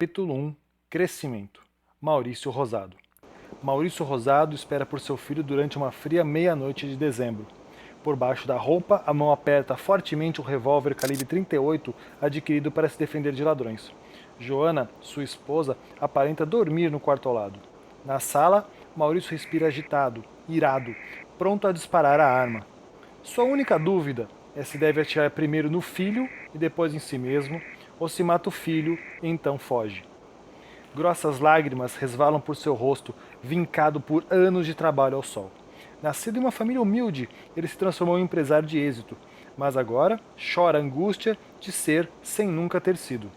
Capítulo 1 Crescimento. Maurício Rosado. Maurício Rosado espera por seu filho durante uma fria meia-noite de dezembro. Por baixo da roupa, a mão aperta fortemente o revólver calibre 38 adquirido para se defender de ladrões. Joana, sua esposa, aparenta dormir no quarto ao lado. Na sala, Maurício respira agitado, irado, pronto a disparar a arma. Sua única dúvida é se deve atirar primeiro no filho e depois em si mesmo, ou se mata o filho e então foge. Grossas lágrimas resvalam por seu rosto, vincado por anos de trabalho ao sol. Nascido em uma família humilde, ele se transformou em um empresário de êxito, mas agora chora a angústia de ser sem nunca ter sido.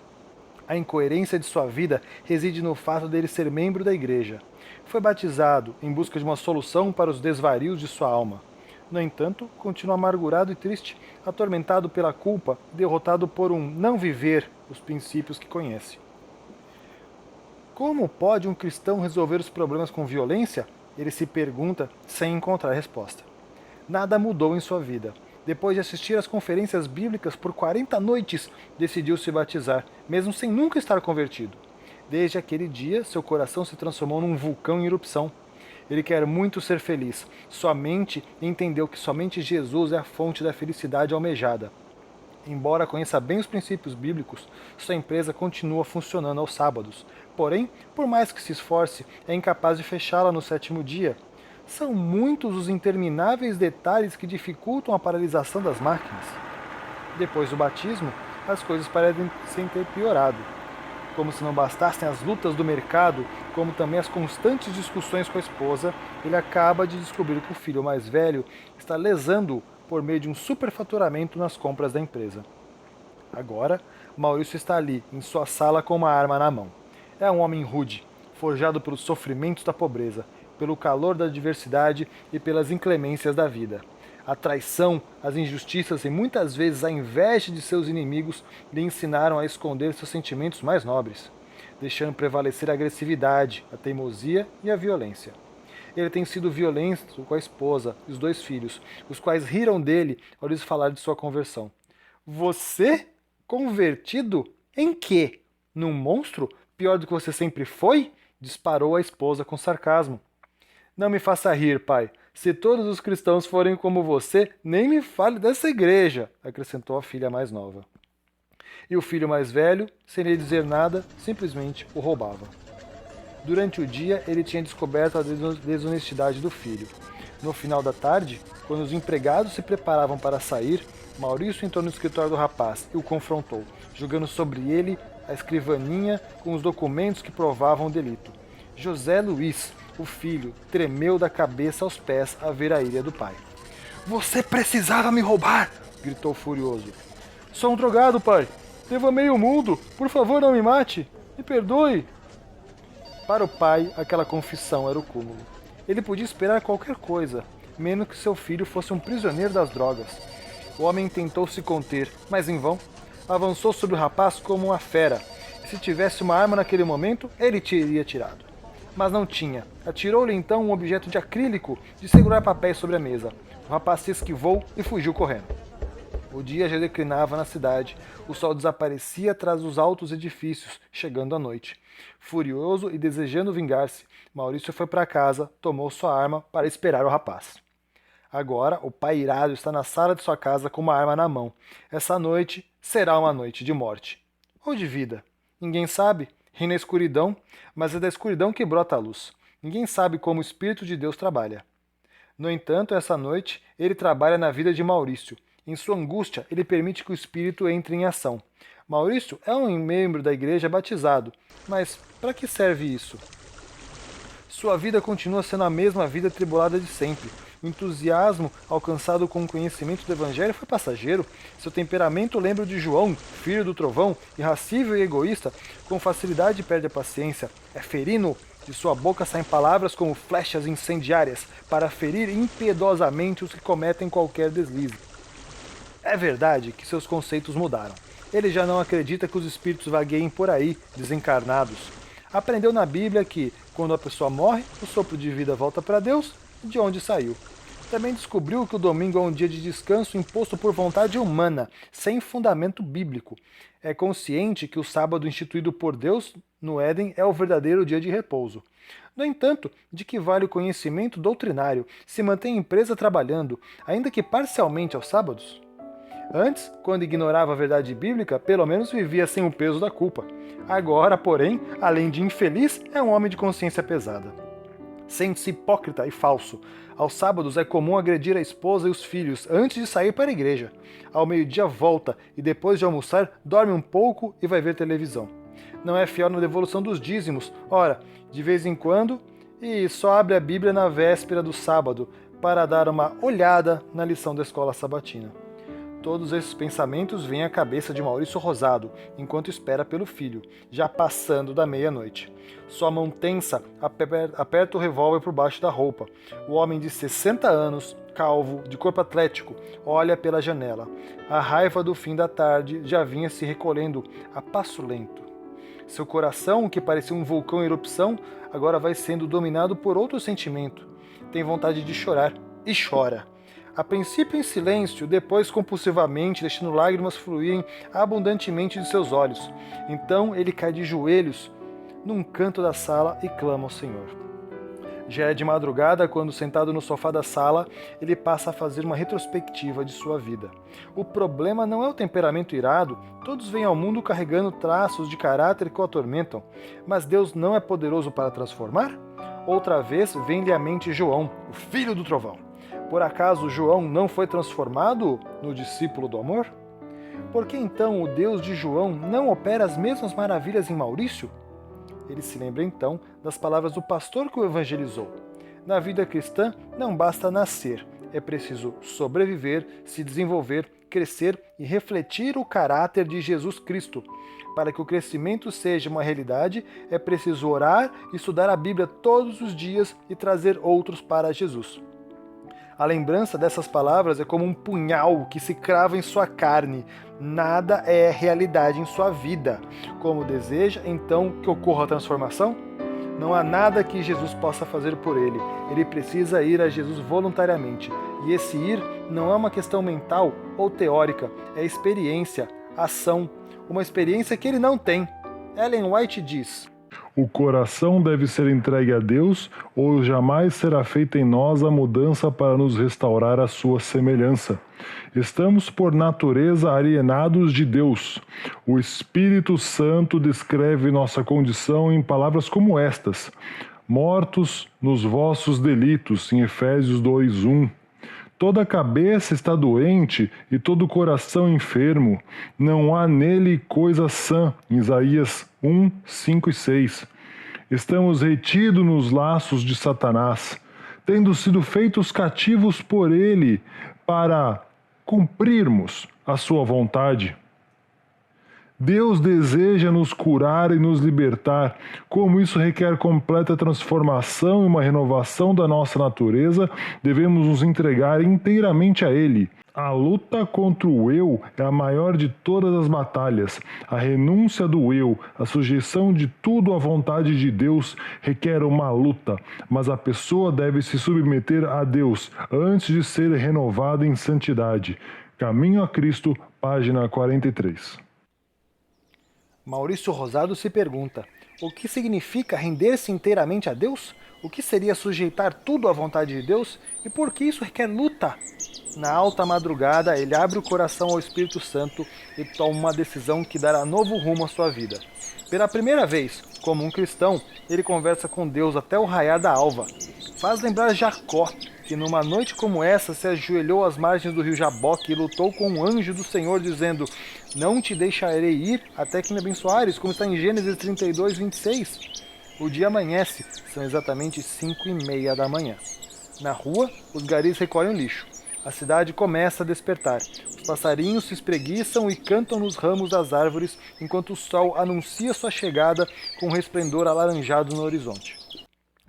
A incoerência de sua vida reside no fato dele ser membro da igreja. Foi batizado em busca de uma solução para os desvarios de sua alma. No entanto, continua amargurado e triste, atormentado pela culpa, derrotado por um não viver os princípios que conhece. Como pode um cristão resolver os problemas com violência? Ele se pergunta sem encontrar resposta. Nada mudou em sua vida. Depois de assistir às conferências bíblicas por 40 noites, decidiu se batizar, mesmo sem nunca estar convertido. Desde aquele dia, seu coração se transformou num vulcão em erupção. Ele quer muito ser feliz, somente entendeu que somente Jesus é a fonte da felicidade almejada. Embora conheça bem os princípios bíblicos, sua empresa continua funcionando aos sábados. Porém, por mais que se esforce, é incapaz de fechá-la no sétimo dia. São muitos os intermináveis detalhes que dificultam a paralisação das máquinas. Depois do batismo, as coisas parecem ter piorado. Como se não bastassem as lutas do mercado, como também as constantes discussões com a esposa, ele acaba de descobrir que o filho mais velho está lesando-o por meio de um superfaturamento nas compras da empresa. Agora, Maurício está ali, em sua sala com uma arma na mão. É um homem rude, forjado pelos sofrimentos da pobreza, pelo calor da adversidade e pelas inclemências da vida. A traição, as injustiças e muitas vezes a inveja de seus inimigos lhe ensinaram a esconder seus sentimentos mais nobres, deixando prevalecer a agressividade, a teimosia e a violência. Ele tem sido violento com a esposa e os 2 filhos, os quais riram dele ao lhes falar de sua conversão. Você? Convertido? Em quê? Num monstro? Pior do que você sempre foi? Disparou a esposa com sarcasmo. Não me faça rir, pai. Se todos os cristãos forem como você, nem me fale dessa igreja, acrescentou a filha mais nova. E o filho mais velho, sem lhe dizer nada, simplesmente o roubava. Durante o dia, ele tinha descoberto a desonestidade do filho. No final da tarde, quando os empregados se preparavam para sair, Maurício entrou no escritório do rapaz e o confrontou, jogando sobre ele a escrivaninha com os documentos que provavam o delito. José Luiz, o filho, tremeu da cabeça aos pés a ver a ira do pai. Você precisava me roubar! Gritou furioso. Sou um drogado, pai. Devo a meio mundo. Por favor, não me mate. Me perdoe. Para o pai, aquela confissão era o cúmulo. Ele podia esperar qualquer coisa, menos que seu filho fosse um prisioneiro das drogas. O homem tentou se conter, mas em vão. Avançou sobre o rapaz como uma fera. E se tivesse uma arma naquele momento, ele teria tirado. Mas não tinha. Atirou-lhe então um objeto de acrílico de segurar papéis sobre a mesa. O rapaz se esquivou e fugiu correndo. O dia já declinava na cidade. O sol desaparecia atrás dos altos edifícios, chegando a noite. Furioso e desejando vingar-se, Maurício foi para casa, tomou sua arma para esperar o rapaz. Agora, o pai irado está na sala de sua casa com uma arma na mão. Essa noite será uma noite de morte. Ou de vida. Ninguém sabe. Reina a escuridão, mas é da escuridão que brota a luz. Ninguém sabe como o Espírito de Deus trabalha. No entanto, essa noite, ele trabalha na vida de Maurício. Em sua angústia, ele permite que o Espírito entre em ação. Maurício é um membro da igreja batizado, mas para que serve isso? Sua vida continua sendo a mesma vida tribulada de sempre. O entusiasmo alcançado com o conhecimento do Evangelho foi passageiro. Seu temperamento lembra o de João, filho do trovão, irascível e egoísta, com facilidade perde a paciência. É ferino, de sua boca saem palavras como flechas incendiárias, para ferir impiedosamente os que cometem qualquer deslize. É verdade que seus conceitos mudaram. Ele já não acredita que os espíritos vagueiem por aí, desencarnados. Aprendeu na Bíblia que, quando a pessoa morre, o sopro de vida volta para Deus, de onde saiu. Também descobriu que o domingo é um dia de descanso imposto por vontade humana, sem fundamento bíblico. É consciente que o sábado instituído por Deus no Éden é o verdadeiro dia de repouso. No entanto, de que vale o conhecimento doutrinário se mantém a empresa trabalhando, ainda que parcialmente aos sábados? Antes, quando ignorava a verdade bíblica, pelo menos vivia sem o peso da culpa. Agora, porém, além de infeliz, é um homem de consciência pesada. Sente-se hipócrita e falso. Aos sábados é comum agredir a esposa e os filhos antes de sair para a igreja. Ao meio-dia volta e depois de almoçar dorme um pouco e vai ver televisão. Não é fiel na devolução dos dízimos, ora, de vez em quando, e só abre a Bíblia na véspera do sábado para dar uma olhada na lição da escola sabatina. Todos esses pensamentos vêm à cabeça de Maurício Rosado, enquanto espera pelo filho, já passando da meia-noite. Sua mão tensa aperta o revólver por baixo da roupa. O homem de 60 anos, calvo, de corpo atlético, olha pela janela. A raiva do fim da tarde já vinha se recolhendo a passo lento. Seu coração, que parecia um vulcão em erupção, agora vai sendo dominado por outro sentimento. Tem vontade de chorar, e chora. A princípio em silêncio, depois compulsivamente, deixando lágrimas fluírem abundantemente de seus olhos. Então ele cai de joelhos num canto da sala e clama ao Senhor. Já é de madrugada quando, sentado no sofá da sala, ele passa a fazer uma retrospectiva de sua vida. O problema não é o temperamento irado, todos vêm ao mundo carregando traços de caráter que o atormentam, mas Deus não é poderoso para transformar? Outra vez vem-lhe à mente João, o filho do trovão. Por acaso João não foi transformado no discípulo do amor? Por que então o Deus de João não opera as mesmas maravilhas em Maurício? Ele se lembra então das palavras do pastor que o evangelizou. Na vida cristã não basta nascer, é preciso sobreviver, se desenvolver, crescer e refletir o caráter de Jesus Cristo. Para que o crescimento seja uma realidade, é preciso orar, estudar a Bíblia todos os dias e trazer outros para Jesus. A lembrança dessas palavras é como um punhal que se crava em sua carne. Nada é realidade em sua vida. Como deseja, então, que ocorra a transformação? Não há nada que Jesus possa fazer por ele. Ele precisa ir a Jesus voluntariamente. E esse ir não é uma questão mental ou teórica, é experiência, ação. Uma experiência que ele não tem. Ellen White diz: o coração deve ser entregue a Deus, ou jamais será feita em nós a mudança para nos restaurar à sua semelhança. Estamos, por natureza, alienados de Deus. O Espírito Santo descreve nossa condição em palavras como estas: mortos nos vossos delitos, em Efésios 2:1. Toda a cabeça está doente e todo o coração enfermo. Não há nele coisa sã. Isaías 1, 5 e 6. Estamos retidos nos laços de Satanás, tendo sido feitos cativos por ele para cumprirmos a sua vontade. Deus deseja nos curar e nos libertar. Como isso requer completa transformação e uma renovação da nossa natureza, devemos nos entregar inteiramente a Ele. A luta contra o eu é a maior de todas as batalhas. A renúncia do eu, a sujeição de tudo à vontade de Deus requer uma luta, mas a pessoa deve se submeter a Deus antes de ser renovada em santidade. Caminho a Cristo, página 43. Maurício Rosado se pergunta: o que significa render-se inteiramente a Deus? O que seria sujeitar tudo à vontade de Deus? E por que isso requer luta? Na alta madrugada, ele abre o coração ao Espírito Santo e toma uma decisão que dará novo rumo à sua vida. Pela primeira vez, como um cristão, ele conversa com Deus até o raiar da alva. Faz lembrar Jacó, que numa noite como essa se ajoelhou às margens do rio Jaboque e lutou com um anjo do Senhor, dizendo: não te deixarei ir até que me abençoares, como está em Gênesis 32, 26. O dia amanhece, são exatamente 5:30 da manhã. Na rua, os garis recolhem o lixo. A cidade começa a despertar. Os passarinhos se espreguiçam e cantam nos ramos das árvores, enquanto o sol anuncia sua chegada com um resplendor alaranjado no horizonte.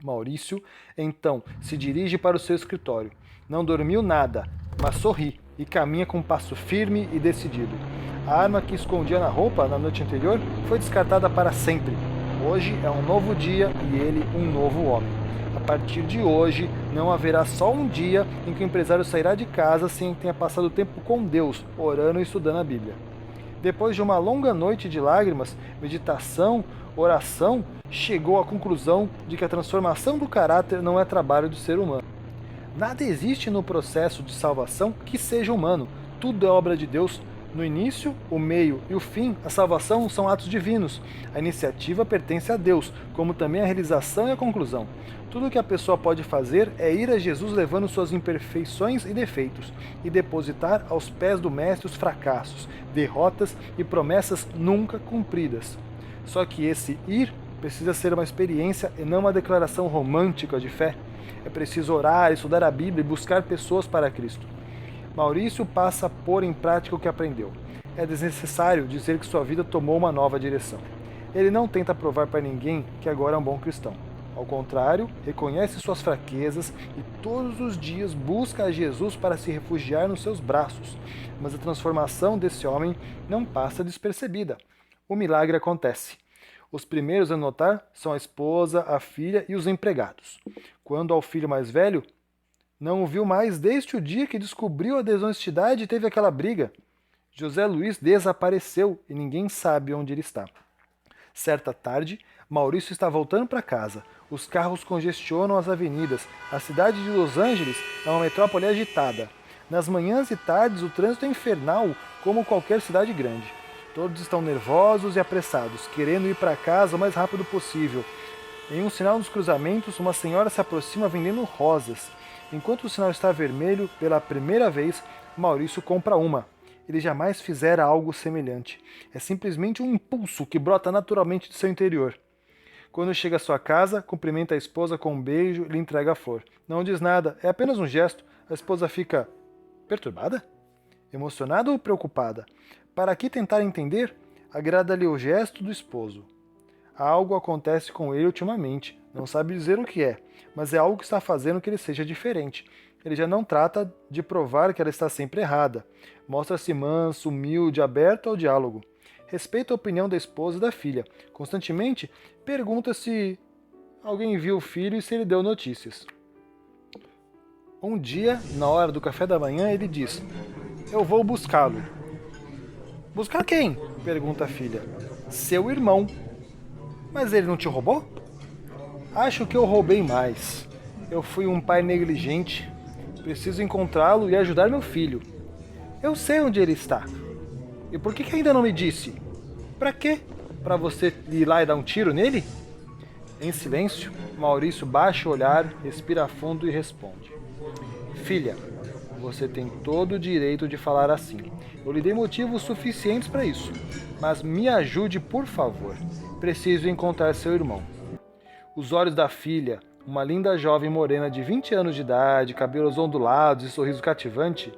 Maurício, então, se dirige para o seu escritório. Não dormiu nada, mas sorri e caminha com um passo firme e decidido. A arma que escondia na roupa na noite anterior foi descartada para sempre. Hoje é um novo dia e ele um novo homem. A partir de hoje, não haverá só um dia em que o empresário sairá de casa sem que tenha passado tempo com Deus, orando e estudando a Bíblia. Depois de uma longa noite de lágrimas, meditação, oração, chegou à conclusão de que a transformação do caráter não é trabalho do ser humano. Nada existe no processo de salvação que seja humano. Tudo é obra de Deus. No início, o meio e o fim, a salvação são atos divinos. A iniciativa pertence a Deus, como também a realização e a conclusão. Tudo o que a pessoa pode fazer é ir a Jesus levando suas imperfeições e defeitos e depositar aos pés do Mestre os fracassos, derrotas e promessas nunca cumpridas. Só que esse ir precisa ser uma experiência e não uma declaração romântica de fé. É preciso orar, estudar a Bíblia e buscar pessoas para Cristo. Maurício passa a pôr em prática o que aprendeu. É desnecessário dizer que sua vida tomou uma nova direção. Ele não tenta provar para ninguém que agora é um bom cristão. Ao contrário, reconhece suas fraquezas e todos os dias busca a Jesus para se refugiar nos seus braços. Mas a transformação desse homem não passa despercebida. O milagre acontece. Os primeiros a notar são a esposa, a filha e os empregados. Quando ao filho mais velho, não o viu mais desde o dia que descobriu a desonestidade e teve aquela briga. José Luiz desapareceu e ninguém sabe onde ele está. Certa tarde, Maurício está voltando para casa. Os carros congestionam as avenidas. A cidade de Los Angeles é uma metrópole agitada. Nas manhãs e tardes, o trânsito é infernal, como qualquer cidade grande. Todos estão nervosos e apressados, querendo ir para casa o mais rápido possível. Em um sinal dos cruzamentos, uma senhora se aproxima vendendo rosas. Enquanto o sinal está vermelho, pela primeira vez, Maurício compra uma. Ele jamais fizera algo semelhante. É simplesmente um impulso que brota naturalmente de seu interior. Quando chega à sua casa, cumprimenta a esposa com um beijo e lhe entrega a flor. Não diz nada, é apenas um gesto. A esposa fica perturbada? Emocionada ou preocupada? Para aqui tentar entender, agrada-lhe o gesto do esposo. Algo acontece com ele ultimamente, não sabe dizer o que é, mas é algo que está fazendo que ele seja diferente. Ele já não trata de provar que ela está sempre errada. Mostra-se manso, humilde, aberto ao diálogo. Respeita a opinião da esposa e da filha. Constantemente pergunta se alguém viu o filho e se ele deu notícias. Um dia, na hora do café da manhã, ele diz: "Eu vou buscá-lo." "Buscar quem?" pergunta a filha. "Seu irmão." "Mas ele não te roubou?" "Acho que eu roubei mais. Eu fui um pai negligente. Preciso encontrá-lo e ajudar meu filho." "Eu sei onde ele está." "E por que ainda não me disse?" "Pra quê? Pra você ir lá e dar um tiro nele?" Em silêncio, Maurício baixa o olhar, respira fundo e responde: "Filha, você tem todo o direito de falar assim. Eu lhe dei motivos suficientes para isso. Mas me ajude, por favor. Preciso encontrar seu irmão." Os olhos da filha, uma linda jovem morena de 20 anos de idade, cabelos ondulados e sorriso cativante,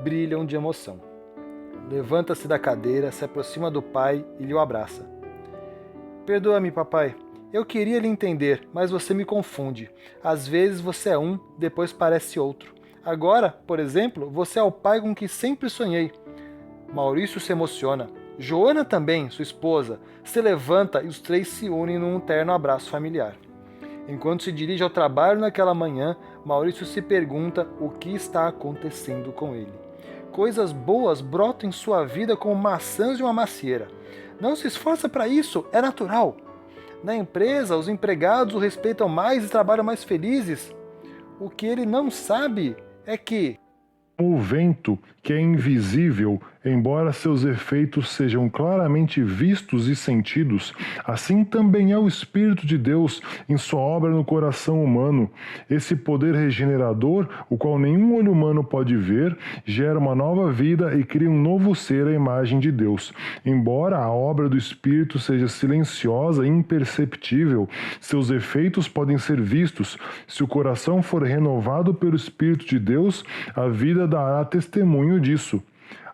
brilham de emoção. Levanta-se da cadeira, se aproxima do pai e lhe o abraça. "Perdoa-me, papai. Eu queria lhe entender, mas você me confunde. Às vezes você é um, depois parece outro. Agora, por exemplo, você é o pai com que sempre sonhei." Maurício se emociona. Joana também, sua esposa, se levanta e os três se unem num terno abraço familiar. Enquanto se dirige ao trabalho naquela manhã, Maurício se pergunta o que está acontecendo com ele. Coisas boas brotam em sua vida como maçãs de uma macieira. Não se esforça para isso, é natural. Na empresa, os empregados o respeitam mais e trabalham mais felizes. O que ele não sabe é que o vento, que é invisível, embora seus efeitos sejam claramente vistos e sentidos, assim também é o Espírito de Deus em sua obra no coração humano. Esse poder regenerador, o qual nenhum olho humano pode ver, gera uma nova vida e cria um novo ser à imagem de Deus. Embora a obra do Espírito seja silenciosa e imperceptível, seus efeitos podem ser vistos. Se o coração for renovado pelo Espírito de Deus, a vida dará testemunho disso.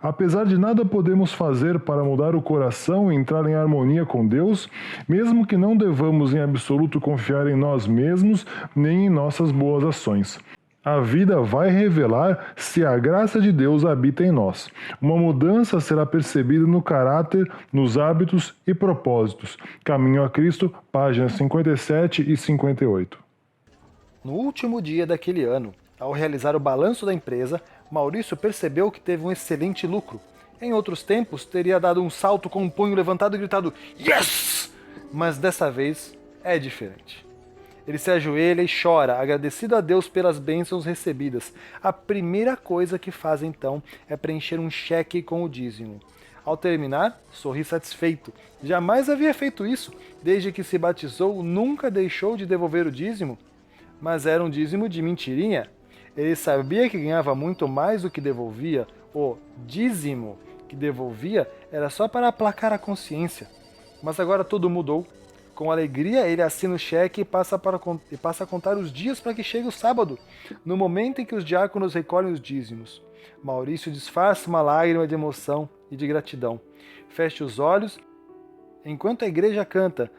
Apesar de nada podemos fazer para mudar o coração e entrar em harmonia com Deus, mesmo que não devamos em absoluto confiar em nós mesmos nem em nossas boas ações. A vida vai revelar se a graça de Deus habita em nós. Uma mudança será percebida no caráter, nos hábitos e propósitos. Caminho a Cristo, páginas 57 e 58. No último dia daquele ano, ao realizar o balanço da empresa, Maurício percebeu que teve um excelente lucro. Em outros tempos, teria dado um salto com o punho levantado e gritado "Yes!", mas dessa vez é diferente. Ele se ajoelha e chora, agradecido a Deus pelas bênçãos recebidas. A primeira coisa que faz então é preencher um cheque com o dízimo. Ao terminar, sorri satisfeito. Jamais havia feito isso. Desde que se batizou, nunca deixou de devolver o dízimo. Mas era um dízimo de mentirinha. Ele sabia que ganhava muito mais do que devolvia. O dízimo que devolvia era só para aplacar a consciência. Mas agora tudo mudou. Com alegria, ele assina o cheque e passa a contar os dias para que chegue o sábado, no momento em que os diáconos recolhem os dízimos. Maurício disfarça uma lágrima de emoção e de gratidão. Fecha os olhos enquanto a igreja canta.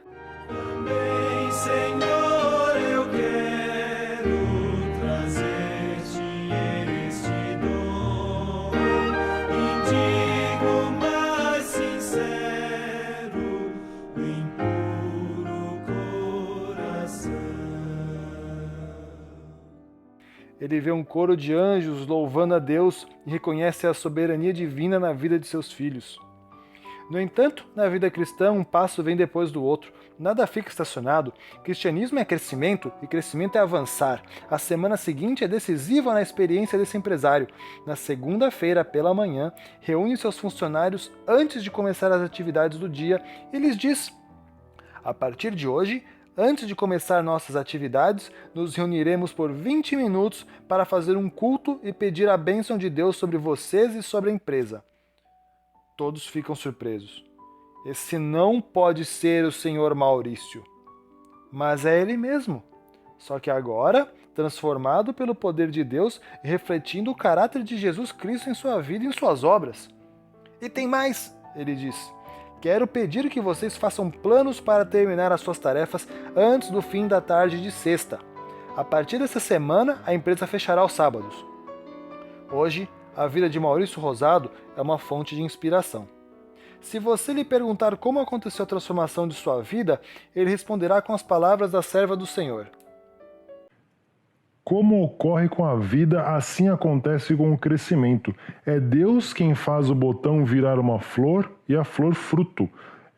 Amém, Senhor, eu quero trazer-te este dom, indigo mais sincero, em puro coração. Ele vê um coro de anjos louvando a Deus e reconhece a soberania divina na vida de seus filhos. No entanto, na vida cristã, um passo vem depois do outro. Nada fica estacionado. Cristianismo é crescimento e crescimento é avançar. A semana seguinte é decisiva na experiência desse empresário. Na segunda-feira, pela manhã, reúne seus funcionários antes de começar as atividades do dia e lhes diz: a partir de hoje, antes de começar nossas atividades, nos reuniremos por 20 minutos para fazer um culto e pedir a bênção de Deus sobre vocês e sobre a empresa. Todos ficam surpresos. Esse não pode ser o Sr. Maurício. Mas é ele mesmo. Só que agora, transformado pelo poder de Deus e refletindo o caráter de Jesus Cristo em sua vida e em suas obras. E tem mais, ele diz. Quero pedir que vocês façam planos para terminar as suas tarefas antes do fim da tarde de sexta. A partir dessa semana, a empresa fechará aos sábados. Hoje, a vida de Maurício Rosado é uma fonte de inspiração. Se você lhe perguntar como aconteceu a transformação de sua vida, ele responderá com as palavras da serva do Senhor. Como ocorre com a vida, assim acontece com o crescimento. É Deus quem faz o botão virar uma flor e a flor fruto.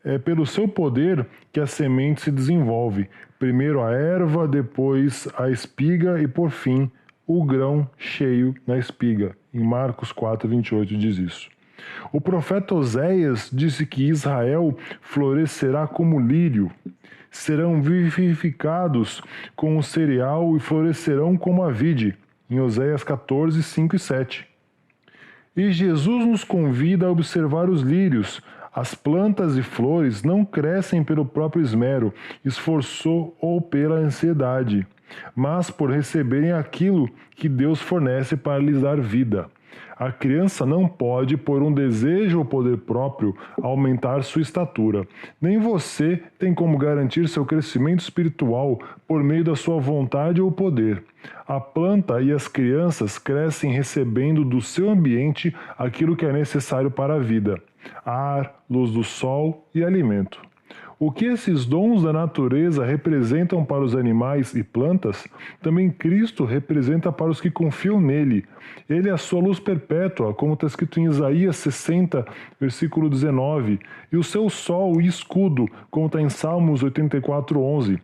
É pelo seu poder que a semente se desenvolve. Primeiro a erva, depois a espiga e, por fim, o grão cheio na espiga. Em Marcos 4:28 diz isso. O profeta Oséias disse que Israel florescerá como lírio. Serão vivificados com o cereal e florescerão como a vide, em Oséias 14, 5 e 7. E Jesus nos convida a observar os lírios. As plantas e flores não crescem pelo próprio esmero, esforço ou pela ansiedade, mas por receberem aquilo que Deus fornece para lhes dar vida. A criança não pode, por um desejo ou poder próprio, aumentar sua estatura. Nem você tem como garantir seu crescimento espiritual por meio da sua vontade ou poder. A planta e as crianças crescem recebendo do seu ambiente aquilo que é necessário para a vida: ar, luz do sol e alimento. O que esses dons da natureza representam para os animais e plantas, também Cristo representa para os que confiam nele. Ele é a sua luz perpétua, como está escrito em Isaías 60, versículo 19, e o seu sol e escudo, como está em Salmos 84, 11.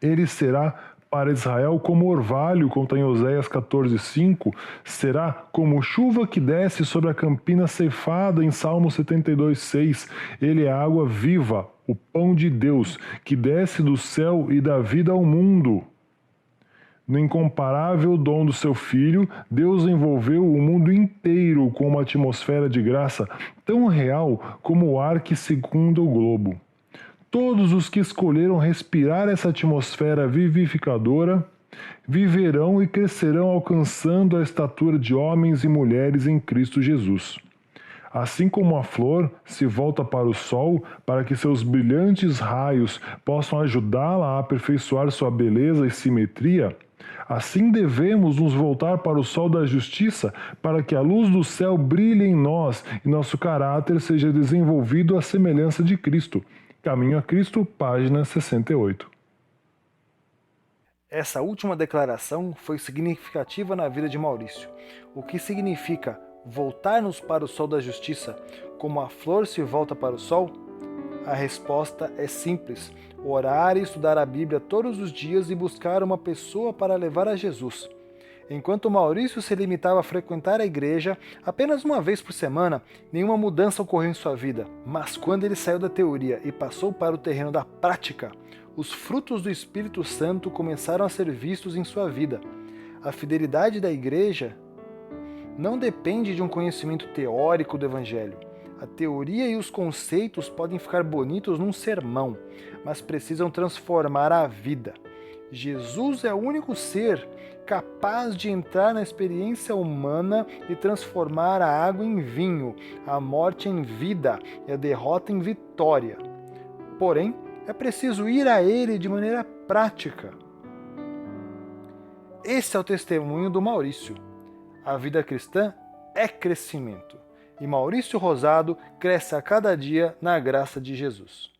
Ele será para Israel como orvalho, como está em Oséias 14, 5, será como chuva que desce sobre a campina ceifada, em Salmo 72, 6. Ele é a água viva, o pão de Deus, que desce do céu e dá vida ao mundo. No incomparável dom do seu Filho, Deus envolveu o mundo inteiro com uma atmosfera de graça tão real como o ar que circunda o globo. Todos os que escolheram respirar essa atmosfera vivificadora viverão e crescerão alcançando a estatura de homens e mulheres em Cristo Jesus. Assim como a flor se volta para o sol para que seus brilhantes raios possam ajudá-la a aperfeiçoar sua beleza e simetria, assim devemos nos voltar para o sol da justiça para que a luz do céu brilhe em nós e nosso caráter seja desenvolvido à semelhança de Cristo. Caminho a Cristo, página 68. Essa última declaração foi significativa na vida de Maurício. O que significa voltar-nos para o sol da justiça, como a flor se volta para o sol? A resposta é simples: orar e estudar a Bíblia todos os dias e buscar uma pessoa para levar a Jesus. Enquanto Maurício se limitava a frequentar a igreja apenas uma vez por semana, nenhuma mudança ocorreu em sua vida. Mas quando ele saiu da teoria e passou para o terreno da prática, os frutos do Espírito Santo começaram a ser vistos em sua vida. A fidelidade da igreja não depende de um conhecimento teórico do Evangelho. A teoria e os conceitos podem ficar bonitos num sermão, mas precisam transformar a vida. Jesus é o único ser capaz de entrar na experiência humana e transformar a água em vinho, a morte em vida e a derrota em vitória. Porém, é preciso ir a Ele de maneira prática. Esse é o testemunho do Maurício. A vida cristã é crescimento. E Maurício Rosado cresce a cada dia na graça de Jesus.